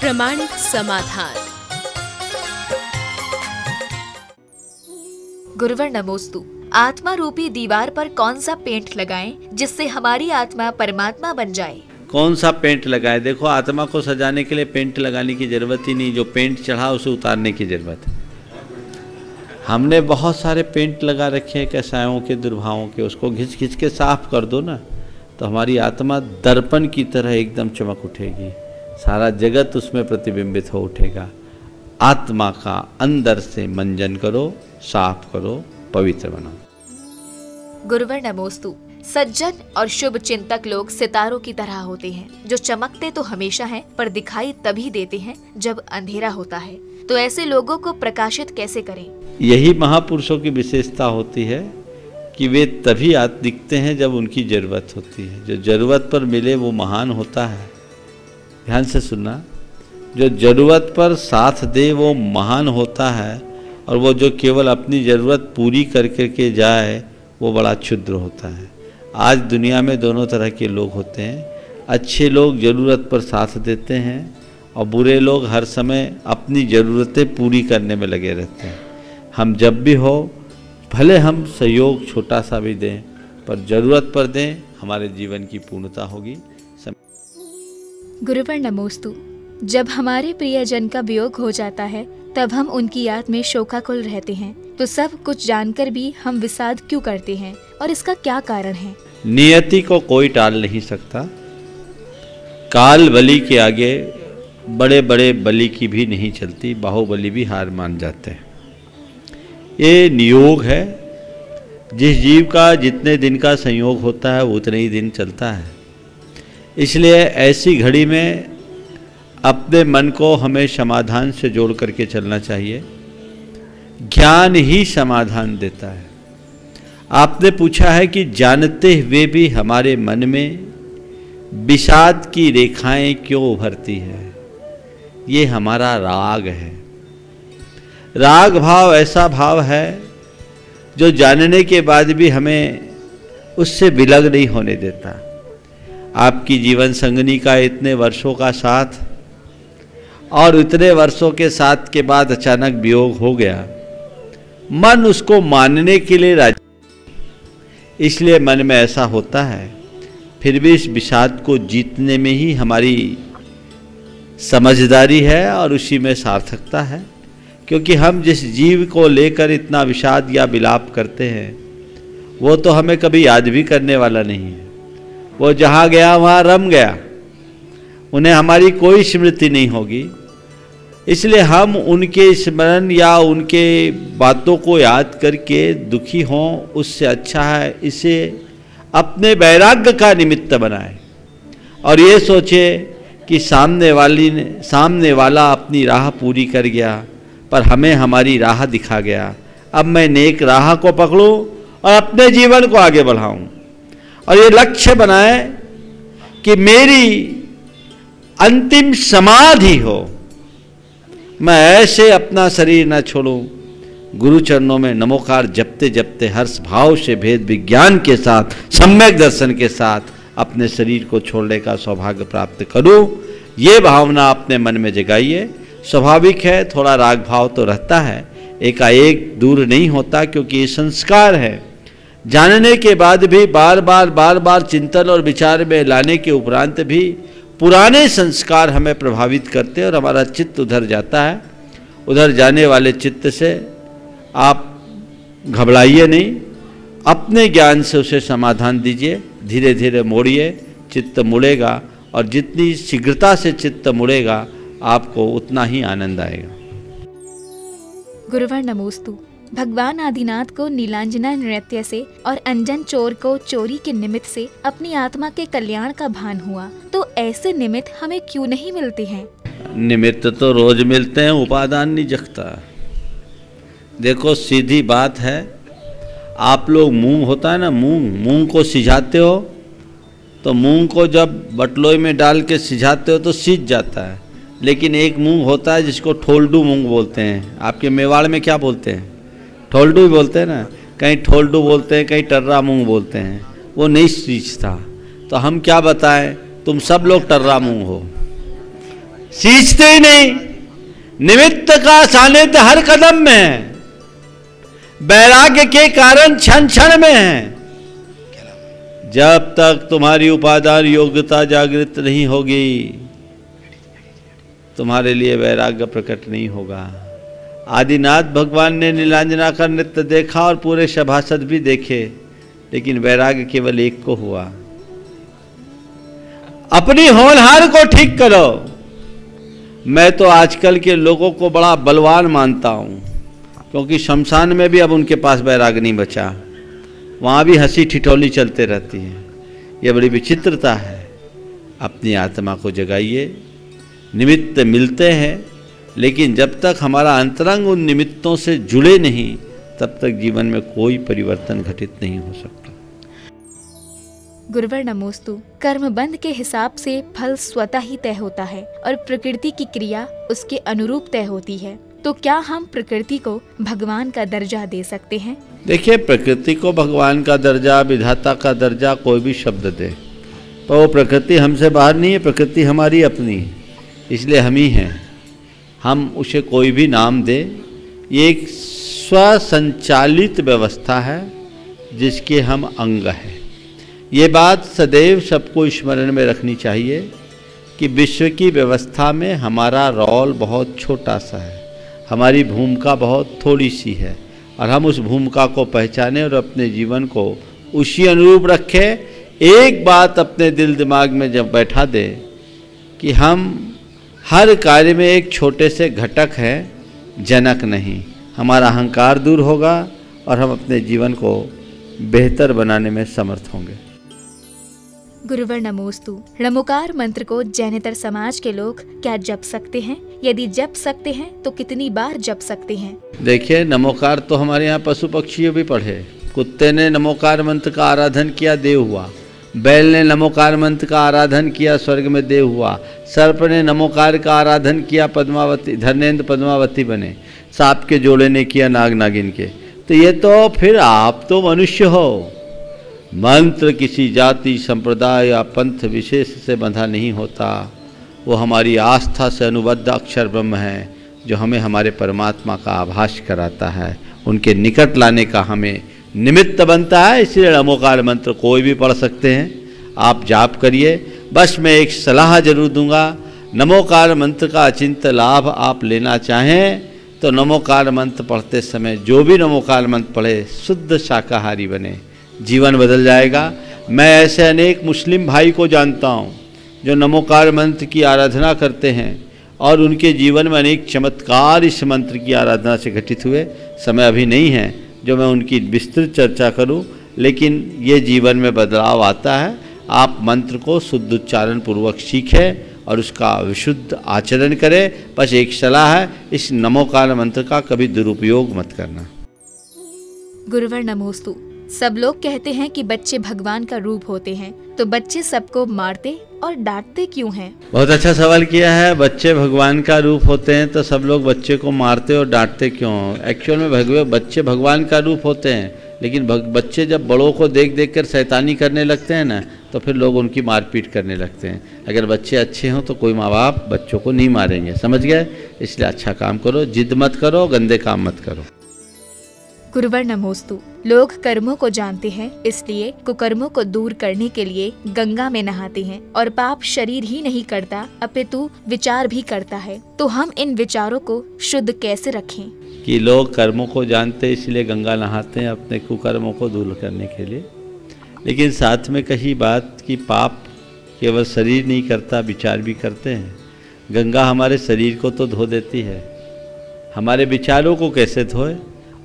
प्रामाणिक समाधान। गुरुवर नमोस्तु। आत्मा रूपी दीवार पर कौन सा पेंट लगाएं जिससे हमारी आत्मा परमात्मा बन जाए? कौन सा पेंट लगाए? देखो, आत्मा को सजाने के लिए पेंट लगाने की जरूरत ही नहीं, जो पेंट चढ़ा उसे उतारने की जरूरत है। हमने बहुत सारे पेंट लगा रखे हैं कसायों के, दुर्भावों के, उसको घिस घिस के साफ कर दो ना, तो हमारी आत्मा दर्पण की तरह एकदम चमक उठेगी, सारा जगत उसमें प्रतिबिंबित हो उठेगा। आत्मा का अंदर से मंजन करो, साफ करो, पवित्र बनाओ। गुरुवर नमोस्तु। सज्जन और शुभ चिंतक लोग सितारों की तरह होते हैं, जो चमकते तो हमेशा हैं पर दिखाई तभी देते हैं जब अंधेरा होता है। तो ऐसे लोगों को प्रकाशित कैसे करें? यही महापुरुषों की विशेषता होती है कि वे तभी दिखते हैं जब उनकी जरूरत होती है। जो जरूरत पर मिले वो महान होता है। ध्यान से सुनना, जो जरूरत पर साथ दे वो महान होता है, और वो जो केवल अपनी ज़रूरत पूरी करके जाए वो बड़ा क्षुद्र होता है। आज दुनिया में दोनों तरह के लोग होते हैं। अच्छे लोग ज़रूरत पर साथ देते हैं और बुरे लोग हर समय अपनी ज़रूरतें पूरी करने में लगे रहते हैं। हम जब भी हो, भले हम सहयोग छोटा सा भी दें, पर ज़रूरत पर दें, हमारे जीवन की पूर्णता होगी। गुरुवर नमोस्तु। जब हमारे प्रियजन का वियोग हो जाता है तब हम उनकी याद में शोकाकुल रहते हैं, तो सब कुछ जानकर भी हम विषाद क्यों करते हैं और इसका क्या कारण है? नियति को कोई टाल नहीं सकता। काल बलि के आगे बड़े बड़े बलि की भी नहीं चलती, बाहुबली भी हार मान जाते हैं। ये नियोग है। जिस जीव का जितने दिन का संयोग होता है वो उतने ही दिन चलता है। इसलिए ऐसी घड़ी में अपने मन को हमें समाधान से जोड़ करके चलना चाहिए। ज्ञान ही समाधान देता है। आपने पूछा है कि जानते हुए भी हमारे मन में विषाद की रेखाएं क्यों उभरती है? ये हमारा राग है। राग भाव ऐसा भाव है जो जानने के बाद भी हमें उससे विलग नहीं होने देता। आपकी जीवन संगनी का इतने वर्षों का साथ और इतने वर्षों के साथ के बाद अचानक वियोग हो गया, मन उसको मानने के लिए राजी, इसलिए मन में ऐसा होता है। फिर भी इस विषाद को जीतने में ही हमारी समझदारी है और उसी में सार्थकता है, क्योंकि हम जिस जीव को लेकर इतना विषाद या विलाप करते हैं वो तो हमें कभी याद भी करने वाला नहीं है। वो जहाँ गया वहाँ रम गया, उन्हें हमारी कोई स्मृति नहीं होगी। इसलिए हम उनके स्मरण या उनके बातों को याद करके दुखी हों, उससे अच्छा है इसे अपने वैराग्य का निमित्त बनाए और ये सोचे कि सामने वाला अपनी राह पूरी कर गया, पर हमें हमारी राह दिखा गया। अब मैं नेक राह को पकड़ूं और अपने जीवन को आगे बढ़ाऊं और ये लक्ष्य बनाए कि मेरी अंतिम समाधि हो। मैं ऐसे अपना शरीर न छोड़ूं। गुरु चरणों में नमोकार जपते जपते हर्ष भाव से भेद विज्ञान के साथ, सम्यक दर्शन के साथ अपने शरीर को छोड़ने का सौभाग्य प्राप्त करूं। ये भावना अपने मन में जगाइए। स्वाभाविक है, थोड़ा राग भाव तो रहता है, एकाएक दूर नहीं होता, क्योंकि ये संस्कार है। जानने के बाद भी बार बार चिंतन और विचार में लाने के उपरांत भी पुराने संस्कार हमें प्रभावित करते हैं और हमारा चित्त उधर जाता है। उधर जाने वाले चित्त से आप घबराइए नहीं, अपने ज्ञान से उसे समाधान दीजिए। धीरे धीरे मोड़िए, चित्त मुड़ेगा और जितनी शीघ्रता से चित्त मुड़ेगा आपको उतना ही आनंद आएगा। गुरुवर नमोस्तु। भगवान आदिनाथ को नीलांजना नृत्य से और अंजन चोर को चोरी के निमित्त से अपनी आत्मा के कल्याण का भान हुआ, तो ऐसे निमित्त हमें क्यों नहीं मिलते हैं? निमित्त तो रोज मिलते हैं, उपादान नहीं जगता। देखो, सीधी बात है। आप लोग मूंग होता है ना, मूंग को सिझाते हो, तो मूंग को जब बटलोई में डाल के सिझाते हो तो सीझ जाता है। लेकिन एक मूंग होता है जिसको ठोलडू मूंग बोलते हैं। आपके मेवाड़ में क्या बोलते हैं? ठोलडू ही बोलते हैं ना। कहीं ठोलडू बोलते हैं, कहीं टर्रा मूंग बोलते हैं। वो नहीं सींचता। तो हम क्या बताएं, तुम सब लोग टर्रा मूंग हो। सींचते ही नहीं। निमित्त का सानिध्य हर कदम में है, वैराग्य के कारण क्षण क्षण में है। जब तक तुम्हारी उपादान योग्यता जागृत नहीं होगी, तुम्हारे लिए वैराग्य प्रकट नहीं होगा। आदिनाथ भगवान ने नीलांजना का नृत्य देखा और पूरे सभासद भी देखे, लेकिन वैराग्य केवल एक को हुआ। अपनी होनहार को ठीक करो। मैं तो आजकल के लोगों को बड़ा बलवान मानता हूं, क्योंकि शमशान में भी अब उनके पास वैराग्य नहीं बचा, वहां भी हंसी ठिठोली चलते रहती है। यह बड़ी विचित्रता है। अपनी आत्मा को जगाइए। निमित्त मिलते हैं, लेकिन जब तक हमारा अंतरंग उन निमित्तों से जुड़े नहीं, तब तक जीवन में कोई परिवर्तन घटित नहीं हो सकता। गुरुवर नमोस्तु। कर्म बंध के हिसाब से फल स्वतः ही तय होता है और प्रकृति की क्रिया उसके अनुरूप तय होती है। तो क्या हम प्रकृति को भगवान का दर्जा दे सकते हैं? देखिए, प्रकृति को भगवान का दर्जा, विधाता का दर्जा कोई भी शब्द दे, तो वो प्रकृति हमसे बाहर नहीं है, प्रकृति हमारी अपनी है, इसलिए हम ही हैं। हम उसे कोई भी नाम दे, ये एक स्वसंचालित व्यवस्था है जिसके हम अंग हैं। ये बात सदैव सबको स्मरण में रखनी चाहिए कि विश्व की व्यवस्था में हमारा रोल बहुत छोटा सा है, हमारी भूमिका बहुत थोड़ी सी है, और हम उस भूमिका को पहचाने और अपने जीवन को उसी अनुरूप रखें। एक बात अपने दिल दिमाग में जब बैठा दे कि हम हर कार्य में एक छोटे से घटक हैं, जनक नहीं। हमारा अहंकार दूर होगा और हम अपने जीवन को बेहतर बनाने में समर्थ होंगे। गुरुवर नमोस्तु। णमोकार मंत्र को जैनेतर समाज के लोग क्या जप सकते हैं? यदि जप सकते हैं तो कितनी बार जप सकते हैं? देखिए, नमोकार तो हमारे यहाँ पशु पक्षी भी पढ़े। कुत्ते ने नमोकार मंत्र का आराधन किया, देव हुआ। बैल ने नमोकार मंत्र का आराधन किया, स्वर्ग में देव हुआ। सर्प ने नमोकार का आराधन किया, पद्मावती धर्मेंद्र पद्मावती बने। सांप के जोड़े ने किया, नाग नागिन के। तो ये तो फिर आप तो मनुष्य हो। मंत्र किसी जाति, संप्रदाय या पंथ विशेष से बंधा नहीं होता। वो हमारी आस्था से अनुबद्ध अक्षर ब्रह्म है, जो हमें हमारे परमात्मा का आभास कराता है, उनके निकट लाने का हमें निमित्त बनता है। इसलिए नमोकार मंत्र कोई भी पढ़ सकते हैं, आप जाप करिए। बस मैं एक सलाह जरूर दूंगा, नमोकार मंत्र का अचिंत्य लाभ आप लेना चाहें तो नमोकार मंत्र पढ़ते समय जो भी नमोकार मंत्र पढ़े शुद्ध शाकाहारी बने, जीवन बदल जाएगा। मैं ऐसे अनेक मुस्लिम भाई को जानता हूँ जो नमोकार मंत्र की आराधना करते हैं और उनके जीवन में अनेक चमत्कार इस मंत्र की आराधना से घटित हुए। समय अभी नहीं है जो मैं उनकी विस्तृत चर्चा करूं, लेकिन ये जीवन में बदलाव आता है। आप मंत्र को शुद्ध उच्चारण पूर्वक सीखें और उसका विशुद्ध आचरण करें। बस एक सलाह है, इस नमोकार मंत्र का कभी दुरुपयोग मत करना। गुरुवर नमोस्तु। सब लोग कहते हैं कि बच्चे भगवान का रूप होते हैं, तो बच्चे सबको मारते और डांटते क्यों हैं? बहुत अच्छा सवाल किया है। बच्चे भगवान का रूप होते हैं तो सब लोग बच्चे को मारते और डांटते क्यों? एक्चुअल में बच्चे भगवान का रूप होते हैं, लेकिन बच्चे जब बड़ों को देख देख कर शैतानी करने लगते हैं ना, तो फिर लोग उनकी मारपीट करने लगते हैं। अगर बच्चे अच्छे हों तो कोई माँ बाप बच्चों को नहीं मारेंगे, समझ गए? इसलिए अच्छा काम करो, जिद मत करो, गंदे काम मत करो। गुरुवर नमोस्तु। लोग कर्मों को जानते हैं, इसलिए कुकर्मों को दूर करने के लिए गंगा में नहाते हैं, और पाप शरीर ही नहीं करता अपितु विचार भी करता है। तो हम इन विचारों को शुद्ध कैसे रखें? कि लोग कर्मों को जानते इसलिए गंगा नहाते हैं अपने कुकर्मों को दूर करने के लिए, लेकिन साथ में कही बात कि पाप केवल शरीर नहीं करता, विचार भी करते हैं। गंगा हमारे शरीर को तो धो देती है, हमारे विचारों को कैसे धोए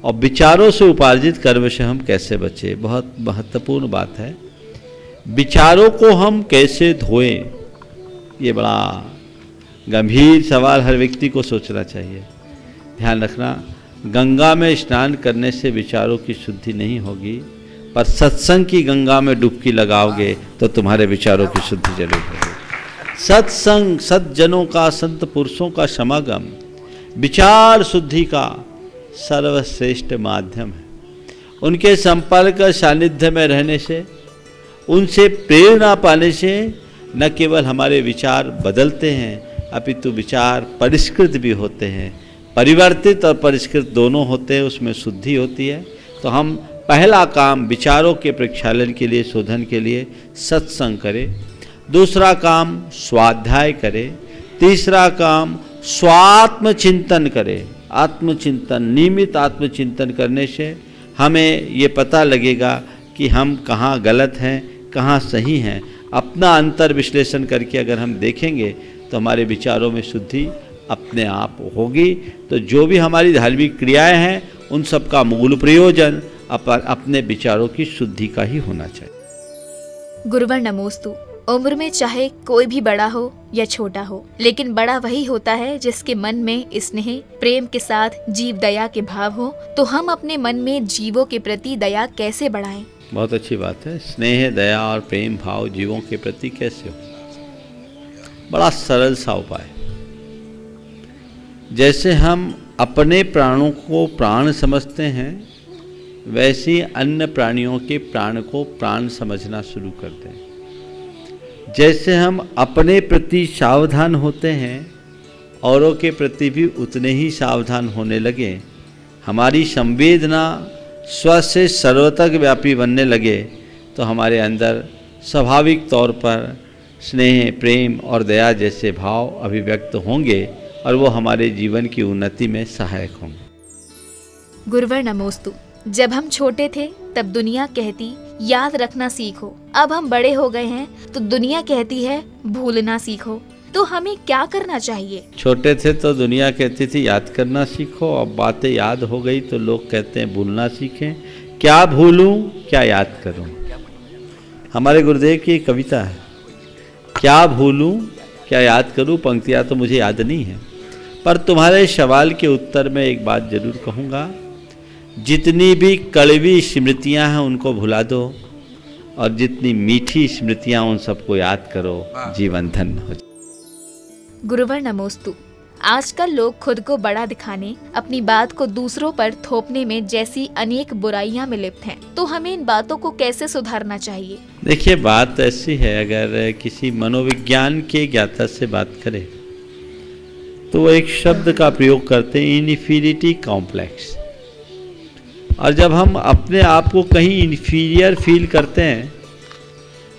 और विचारों से उपार्जित कर्म से हम कैसे बचे, बहुत महत्वपूर्ण बात है। विचारों को हम कैसे धोएं, ये बड़ा गंभीर सवाल हर व्यक्ति को सोचना चाहिए। ध्यान रखना, गंगा में स्नान करने से विचारों की शुद्धि नहीं होगी, पर सत्संग की गंगा में डुबकी लगाओगे तो तुम्हारे विचारों की शुद्धि जरूर होगी। सत्संग, सज्जनों का, संत पुरुषों का समागम विचार शुद्धि का सर्वश्रेष्ठ माध्यम है। उनके संपर्क सानिध्य में रहने से, उनसे प्रेरणा पाने से न केवल हमारे विचार बदलते हैं, अपितु विचार परिष्कृत भी होते हैं। परिवर्तित और परिष्कृत दोनों होते हैं, उसमें शुद्धि होती है। तो हम पहला काम विचारों के प्रक्षालन के लिए, शोधन के लिए सत्संग करें। दूसरा काम स्वाध्याय करें। तीसरा काम स्वात्मचिंतन करें। आत्मचिंतन, नियमित आत्मचिंतन करने से हमें ये पता लगेगा कि हम कहाँ गलत हैं, कहाँ सही हैं। अपना अंतर विश्लेषण करके अगर हम देखेंगे तो हमारे विचारों में शुद्धि अपने आप होगी। तो जो भी हमारी धार्मिक क्रियाएं हैं उन सब का मूल प्रयोजन अपने विचारों की शुद्धि का ही होना चाहिए। गुरुवर नमोस्तु। उम्र में चाहे कोई भी बड़ा हो या छोटा हो, लेकिन बड़ा वही होता है जिसके मन में स्नेह प्रेम के साथ जीव दया के भाव हो। तो हम अपने मन में जीवों के प्रति दया कैसे बढ़ाएं? बहुत अच्छी बात है। स्नेह, दया और प्रेम भाव जीवों के प्रति कैसे हो? बड़ा सरल सा उपाय। जैसे हम अपने प्राणों को प्राण समझते हैं, वैसे ही अन्य प्राणियों के प्राण को प्राण समझना शुरू कर दें। जैसे हम अपने प्रति सावधान होते हैं, औरों के प्रति भी उतने ही सावधान होने लगे। हमारी संवेदना स्व से सर्वतक व्यापी बनने लगे तो हमारे अंदर स्वाभाविक तौर पर स्नेह, प्रेम और दया जैसे भाव अभिव्यक्त होंगे और वो हमारे जीवन की उन्नति में सहायक होंगे। गुरुवर नमोस्तु। जब हम छोटे थे तब दुनिया कहती याद रखना सीखो। अब हम बड़े हो गए हैं तो दुनिया कहती है भूलना सीखो। तो हमें क्या करना चाहिए? छोटे थे तो दुनिया कहती थी याद करना सीखो, अब बातें याद हो गई तो लोग कहते हैं भूलना सीखें। क्या भूलूं, क्या याद करूं? हमारे गुरुदेव की एक कविता है, क्या भूलूं, क्या याद करूं। पंक्तियां तो मुझे याद नहीं है, पर तुम्हारे सवाल के उत्तर में एक बात जरूर कहूँगा। जितनी भी कड़वी स्मृतियां हैं उनको भुला दो और जितनी मीठी स्मृतियां उन सबको याद करो, जीवन धन्य हो जाए। गुरुवर नमोस्तु। आजकल लोग खुद को बड़ा दिखाने, अपनी बात को दूसरों पर थोपने में जैसी अनेक बुराइयां में लिप्त हैं। तो हमें इन बातों को कैसे सुधारना चाहिए? देखिए, बात ऐसी है, अगर किसी मनोविज्ञान के ज्ञाता से बात करें तो वो एक शब्द का प्रयोग करते हैं, इन्फीरियरिटी कॉम्प्लेक्स। और जब हम अपने आप को कहीं इन्फीरियर फील करते हैं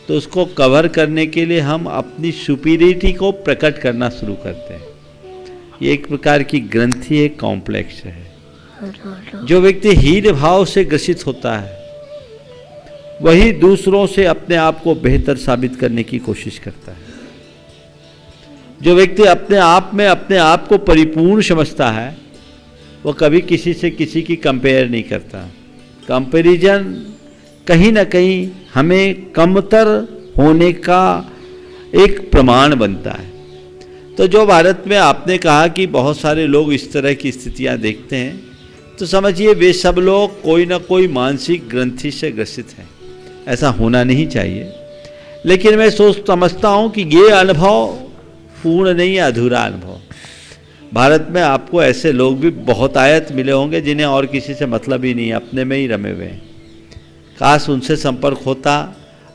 तो उसको कवर करने के लिए हम अपनी सुपीरियरिटी को प्रकट करना शुरू करते हैं। ये एक प्रकार की ग्रंथि है, कॉम्प्लेक्स है। जो व्यक्ति हीन भाव से ग्रसित होता है वही दूसरों से अपने आप को बेहतर साबित करने की कोशिश करता है। जो व्यक्ति अपने आप में अपने आप को परिपूर्ण समझता है वो कभी किसी से किसी की कंपेयर नहीं करता। कंपैरिजन कहीं ना कहीं हमें कमतर होने का एक प्रमाण बनता है। तो जो भारत में आपने कहा कि बहुत सारे लोग इस तरह की स्थितियां देखते हैं, तो समझिए वे सब लोग कोई ना कोई मानसिक ग्रंथि से ग्रसित हैं। ऐसा होना नहीं चाहिए, लेकिन मैं समझता हूँ कि ये अनुभव पूर्ण नहीं है, अधूरा अनुभव। भारत में आपको ऐसे लोग भी बहुत आयत मिले होंगे जिन्हें और किसी से मतलब ही नहीं है, अपने में ही रमे हुए हैं। काश उनसे संपर्क होता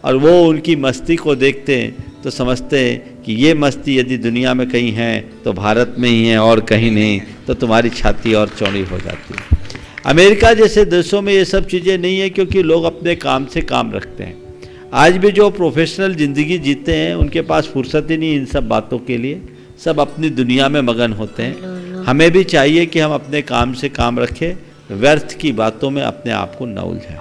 और वो उनकी मस्ती को देखते तो समझते कि ये मस्ती यदि दुनिया में कहीं है तो भारत में ही है और कहीं नहीं, तो तुम्हारी छाती और चौड़ी हो जाती है। अमेरिका जैसे देशों में ये सब चीज़ें नहीं है, क्योंकि लोग अपने काम से काम रखते हैं। आज भी जो प्रोफेशनल ज़िंदगी जीते हैं उनके पास फुर्सत ही नहीं इन सब बातों के लिए, सब अपनी दुनिया में मगन होते हैं। हमें भी चाहिए कि हम अपने काम से काम रखें, व्यर्थ की बातों में अपने आप को न उलझाएं।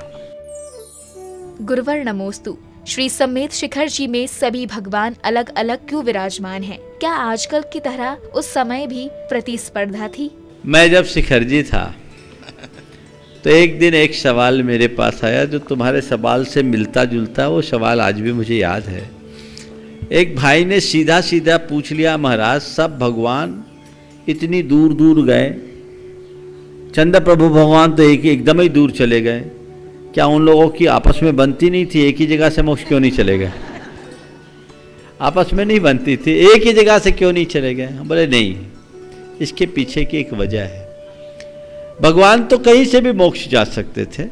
गुरुवर नमोस्तु। श्री समेत शिखर जी में सभी भगवान अलग अलग क्यों विराजमान हैं? क्या आजकल की तरह उस समय भी प्रतिस्पर्धा थी? मैं जब शिखर जी था तो एक दिन एक सवाल मेरे पास आया जो तुम्हारे सवाल से मिलता जुलता है। वो सवाल आज भी मुझे याद है। एक भाई ने सीधा सीधा पूछ लिया, महाराज सब भगवान इतनी दूर दूर गए, चंद्र प्रभु भगवान तो एकदम ही दूर चले गए, क्या उन लोगों की आपस में बनती नहीं थी? एक ही जगह से मोक्ष क्यों नहीं चले गए? आपस में नहीं बनती थी, एक ही जगह से क्यों नहीं चले गए? हम बोले नहीं, इसके पीछे की एक वजह है। भगवान तो कहीं से भी मोक्ष जा सकते थे,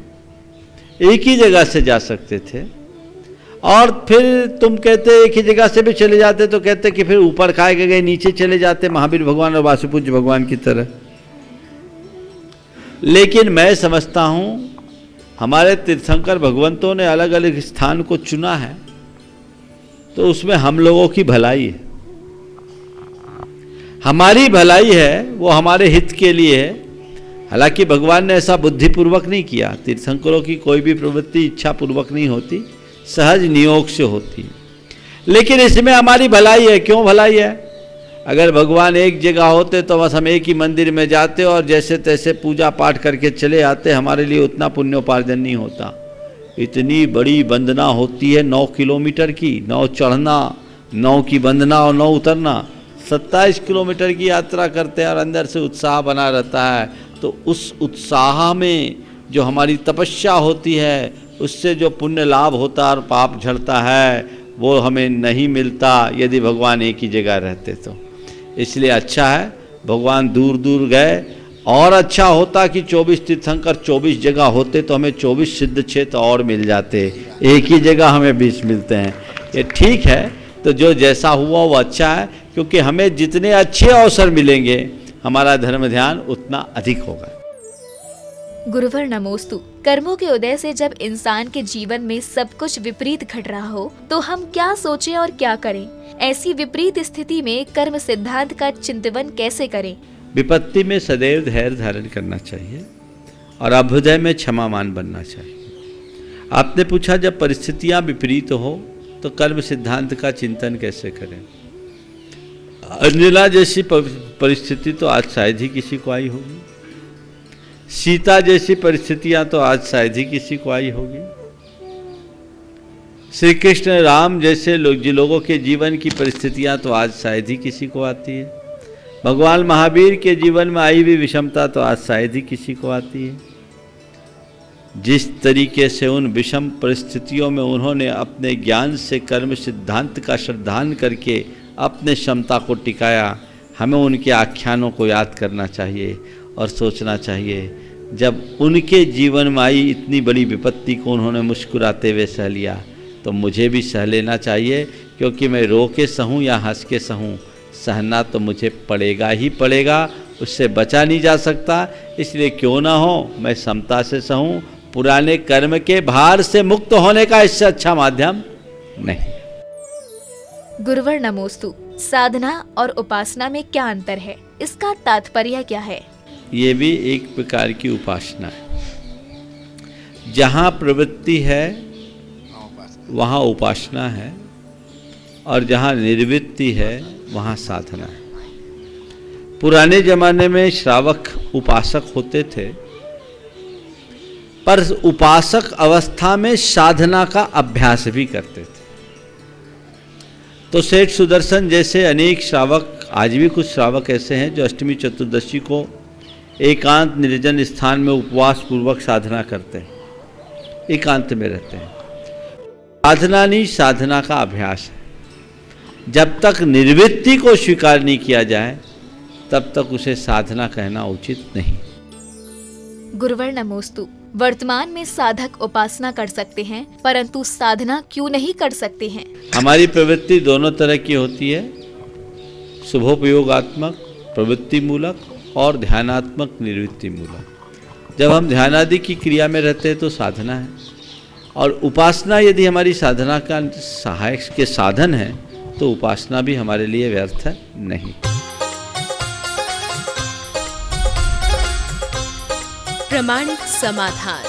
एक ही जगह से जा सकते थे, और फिर तुम कहते एक ही जगह से भी चले जाते तो कहते कि फिर ऊपर खाए गए नीचे चले जाते महावीर भगवान और वासुपूज्य भगवान की तरह। लेकिन मैं समझता हूं हमारे तीर्थंकर भगवंतों ने अलग अलग स्थान को चुना है तो उसमें हम लोगों की भलाई है, हमारी भलाई है, वो हमारे हित के लिए है। हालांकि भगवान ने ऐसा बुद्धिपूर्वक नहीं किया, तीर्थंकरों की कोई भी प्रवृत्ति इच्छा पूर्वक नहीं होती, सहज नियोग से होती है, लेकिन इसमें हमारी भलाई है। क्यों भलाई है? अगर भगवान एक जगह होते तो बस हम एक ही मंदिर में जाते और जैसे तैसे पूजा पाठ करके चले आते, हमारे लिए उतना पुण्योपार्जन नहीं होता। इतनी बड़ी वंदना होती है 9 किलोमीटर की, 9 चढ़ना, 9 की वंदना और 9 उतरना, 27 किलोमीटर की यात्रा करते हैं और अंदर से उत्साह बना रहता है। तो उस उत्साह में जो हमारी तपस्या होती है, उससे जो पुण्य लाभ होता है और पाप झड़ता है, वो हमें नहीं मिलता यदि भगवान एक ही जगह रहते तो। इसलिए अच्छा है भगवान दूर दूर गए, और अच्छा होता कि 24 तीर्थंकर 24 जगह होते तो हमें 24 सिद्ध क्षेत्र और मिल जाते, एक ही जगह हमें 20 मिलते हैं। ये ठीक है, तो जो जैसा हुआ वो अच्छा है, क्योंकि हमें जितने अच्छे अवसर मिलेंगे हमारा धर्म ध्यान उतना अधिक होगा। गुरुवर नमोस्तु। कर्मों के उदय से जब इंसान के जीवन में सब कुछ विपरीत घट रहा हो तो हम क्या सोचें और क्या करें? ऐसी विपरीत स्थिति में कर्म सिद्धांत का चिंतन कैसे करें? विपत्ति में सदैव धैर्य धारण करना चाहिए और अभ्युदय में क्षमामान बनना चाहिए। आपने पूछा जब परिस्थितियां विपरीत हो तो कर्म सिद्धांत का चिंतन कैसे करें? अंजना जैसी परिस्थिति तो आज शायद ही किसी को आई होगी, सीता जैसी परिस्थितियां तो आज शायद ही किसी को आई होगी, श्री कृष्ण राम जैसे लोगों के जीवन की परिस्थितियां तो आज शायद ही किसी को आती है, भगवान महावीर के जीवन में आई हुई विषमता तो आज शायद ही किसी को आती है। जिस तरीके से उन विषम परिस्थितियों में उन्होंने अपने ज्ञान से कर्म सिद्धांत का श्रद्धान करके अपने क्षमता को टिकाया, हमें उनके आख्यानों को याद करना चाहिए और सोचना चाहिए जब उनके जीवन में आई इतनी बड़ी विपत्ति को उन्होंने मुस्कुराते हुए सह लिया तो मुझे भी सह लेना चाहिए, क्योंकि मैं रो के सहूँ या हंस के सहूँ, सहना तो मुझे पड़ेगा ही पड़ेगा, उससे बचा नहीं जा सकता। इसलिए क्यों ना हो मैं समता से सहूँ, पुराने कर्म के भार से मुक्त होने का इससे अच्छा माध्यम नहीं। गुरुवर नमोस्तु। साधना और उपासना में क्या अंतर है? इसका तात्पर्य क्या है? ये भी एक प्रकार की उपासना है। जहाँ प्रवृत्ति है वहाँ उपासना है और जहाँ निर्वृत्ति है वहाँ साधना है। पुराने जमाने में श्रावक उपासक होते थे, पर उपासक अवस्था में साधना का अभ्यास भी करते थे। तो सेठ सुदर्शन जैसे अनेक श्रावक, आज भी कुछ श्रावक ऐसे हैं जो अष्टमी चतुर्दशी को एकांत निर्जन स्थान में उपवास पूर्वक साधना करते हैं, एकांत में रहते हैं। साधना नहीं, साधना का अभ्यास है। जब तक निर्वृत्ति को स्वीकार नहीं किया जाए तब तक उसे साधना कहना उचित नहीं। गुरुवर नमोस्तु। वर्तमान में साधक उपासना कर सकते हैं, परंतु साधना क्यों नहीं कर सकते हैं? हमारी प्रवृत्ति दोनों तरह की होती है, शुभोपयोगात्मक प्रवृत्ति मूलक और ध्यानात्मक निवृत्ति मूलक। जब हम ध्यानादि की क्रिया में रहते हैं तो साधना है, और उपासना यदि हमारी साधना का सहायक के साधन है तो उपासना भी हमारे लिए व्यर्थ है नहीं। प्रामाणिक समाधान।